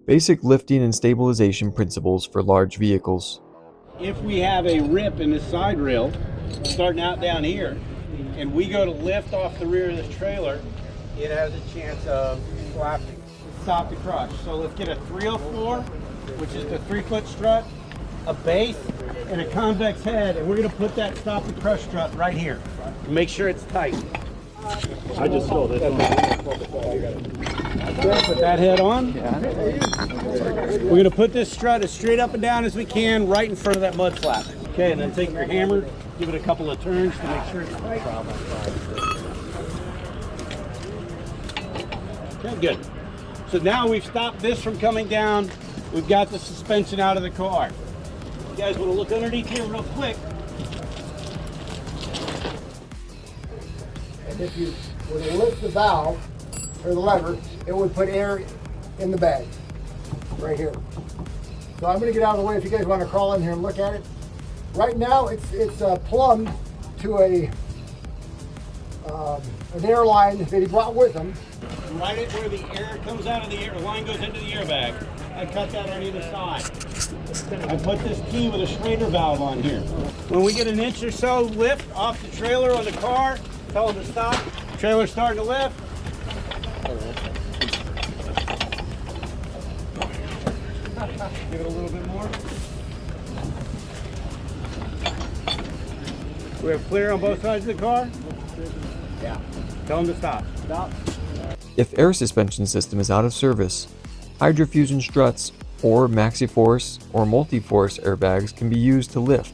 Basic lifting and stabilization principles for large vehicles. If we have a rip in the side rail starting out down here and we go to lift off the rear of this trailer, it has a chance of collapsing. Stop the crush. So let's get a 304, which is the 3-foot strut, a base, and a convex head, and we're going to put that stop the crush strut right here. Make sure it's tight. I just saw this one. Okay, put that head on. We're going to put this strut as straight up and down as we can right in front of that mud flap. Okay, and then take your hammer, give it a couple of turns to make sure it's tight. Okay, good. So now we've stopped this from coming down. We've got the suspension out of the car. You guys want to look underneath here real quick. And if you were to lift the valve or the lever, it would put air in the bag right here. So I'm going to get out of the way if you guys want to crawl in here and look at it. Right now it's plumbed to an air line that he brought with him. Right at where the air comes out of the air, the line goes into the airbag. I cut that on either side. I put this key with a Schrader valve on here. When we get an inch or so lift off the trailer on the car, tell them to stop. Trailer's starting to lift. Give it a little bit more. We have clear on both sides of the car? Yeah. Tell them to stop. Stop. If air suspension system is out of service, hydrofusion struts or maxi-force or multi-force airbags can be used to lift.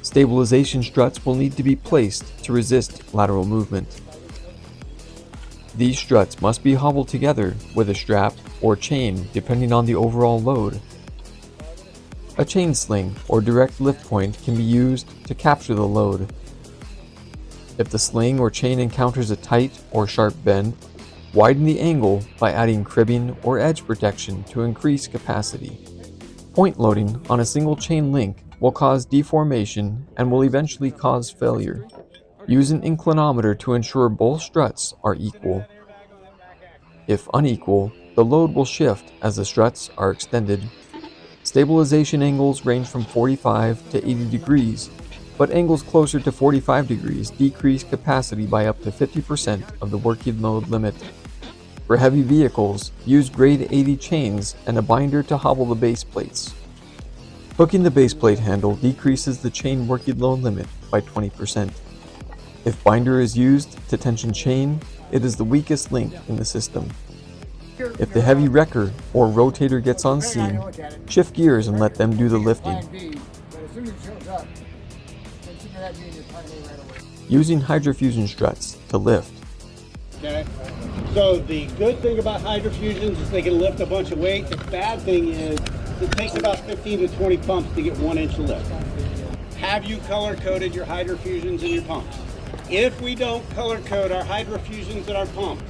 Stabilization struts will need to be placed to resist lateral movement. These struts must be hobbled together with a strap or chain depending on the overall load. A chain sling or direct lift point can be used to capture the load. If the sling or chain encounters a tight or sharp bend, widen the angle by adding cribbing or edge protection to increase capacity. Point loading on a single chain link will cause deformation and will eventually cause failure. Use an inclinometer to ensure both struts are equal. If unequal, the load will shift as the struts are extended. Stabilization angles range from 45 to 80 degrees, but angles closer to 45 degrees decrease capacity by up to 50% of the working load limit. For heavy vehicles, use grade 80 chains and a binder to hobble the base plates. Hooking the base plate handle decreases the chain working load limit by 20%. If binder is used to tension chain, it is the weakest link in the system. If the heavy wrecker or rotator gets on scene, shift gears and let them do the lifting. Using hydrofusion struts to lift. Okay. So the good thing about hydrofusions is they can lift a bunch of weight. The bad thing is it takes about 15 to 20 pumps to get 1 inch of lift. Have you color coded your hydrofusions and your pumps? If we don't color code our hydrofusions and our pump,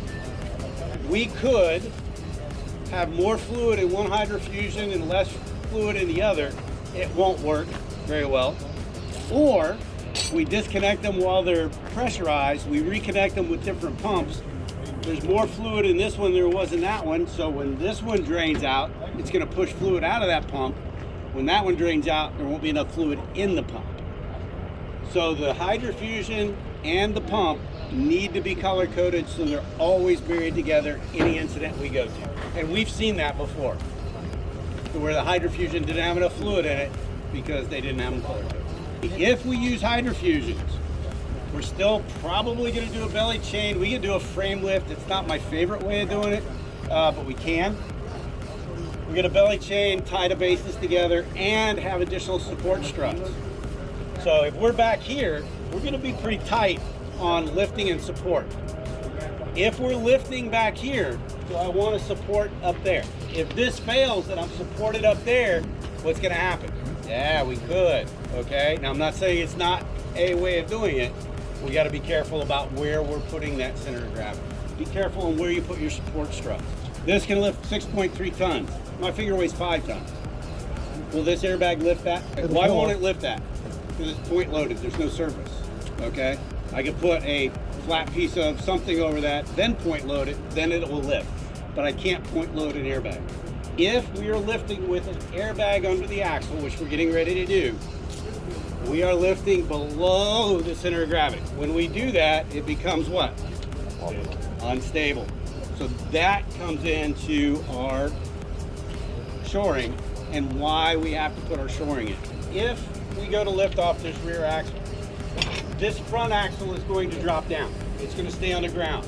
we could have more fluid in one hydrofusion and less fluid in the other. It won't work very well. Or we disconnect them while they're pressurized, we reconnect them with different pumps. There's more fluid in this one than there was in that one, so when this one drains out, it's going to push fluid out of that pump. When that one drains out, there won't be enough fluid in the pump. So the hydrofusion and the pump need to be color coded so they're always buried together any incident we go to. And we've seen that before, where the hydrofusion didn't have enough fluid in it because they didn't have them color coded. If we use hydrofusions, we're still probably going to do a belly chain. We can do a frame lift. It's not my favorite way of doing it, but we can. We're going to belly chain, tie the bases together, and have additional support struts. So if we're back here, we're going to be pretty tight on lifting and support. If we're lifting back here, do I want to support up there? If this fails and I'm supported up there, what's going to happen? Yeah, we could, okay? Now, I'm not saying it's not a way of doing it. We got to be careful about where we're putting that center of gravity. Be careful on where you put your support struts. This can lift 6.3 tons. My finger weighs 5 tons. Will this airbag lift that? Why won't it lift that? Because it's point loaded, there's no surface, okay? I could put a flat piece of something over that, then point load it, then it will lift. but I can't point load an airbag. If we are lifting with an airbag under the axle, which we're getting ready to do, we are lifting below the center of gravity. When we do that, it becomes what? Unstable. So that comes into our shoring and why we have to put our shoring in. If we go to lift off this rear axle, this front axle is going to drop down. It's going to stay on the ground.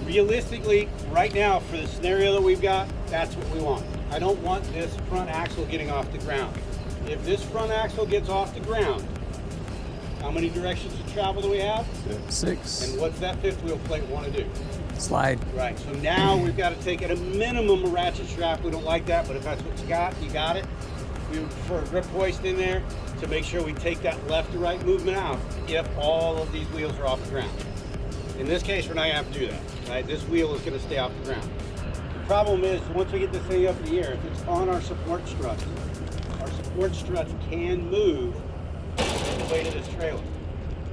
Realistically, right now, for the scenario that we've got, that's what we want. I don't want this front axle getting off the ground. If this front axle gets off the ground, how many directions of travel do we have? 6. And what's that fifth wheel plate want to do? Slide. Right, so now we've got to take at a minimum a ratchet strap. We don't like that, but if that's what you got it. We would prefer a grip hoist in there to make sure we take that left to right movement out if all of these wheels are off the ground. In this case, we're not gonna have to do that, right? This wheel is gonna stay off the ground. The problem is, once we get this thing up in the air, if it's on our support struts can move the weight of this trailer.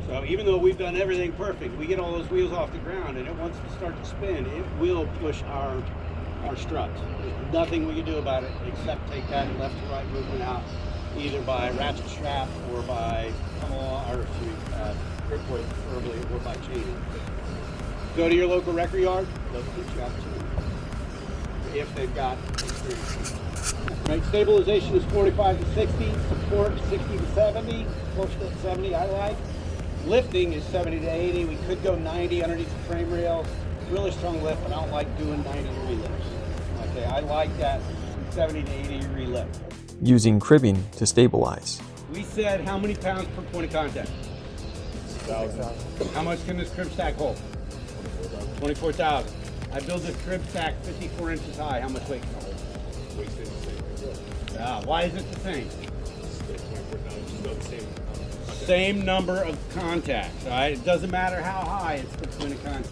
So even though we've done everything perfect, we get all those wheels off the ground and it wants to start to spin, it will push our struts. There's nothing we can do about it except take that left to right movement out, either by ratchet strap or by grip weight preferably, or by chaining. Go to your local wrecker yard, they'll teach you how to chain if they've got experience. Right, stabilization is 45 to 60, support 60 to 70, close to 70 I like. Lifting is 70 to 80. We could go 90 underneath the frame rails. Really strong lift, but I don't like doing 90-degree lifts. Okay, I like that 70 to 80-degree lift. Using cribbing to stabilize. We said how many pounds per point of contact? 1,000. How much can this crib stack hold? 24,000. I build this crib stack 54 inches high. How much weight can it hold? Why is it the same? Same number of contacts, all right? It doesn't matter how high, it's the point of contact.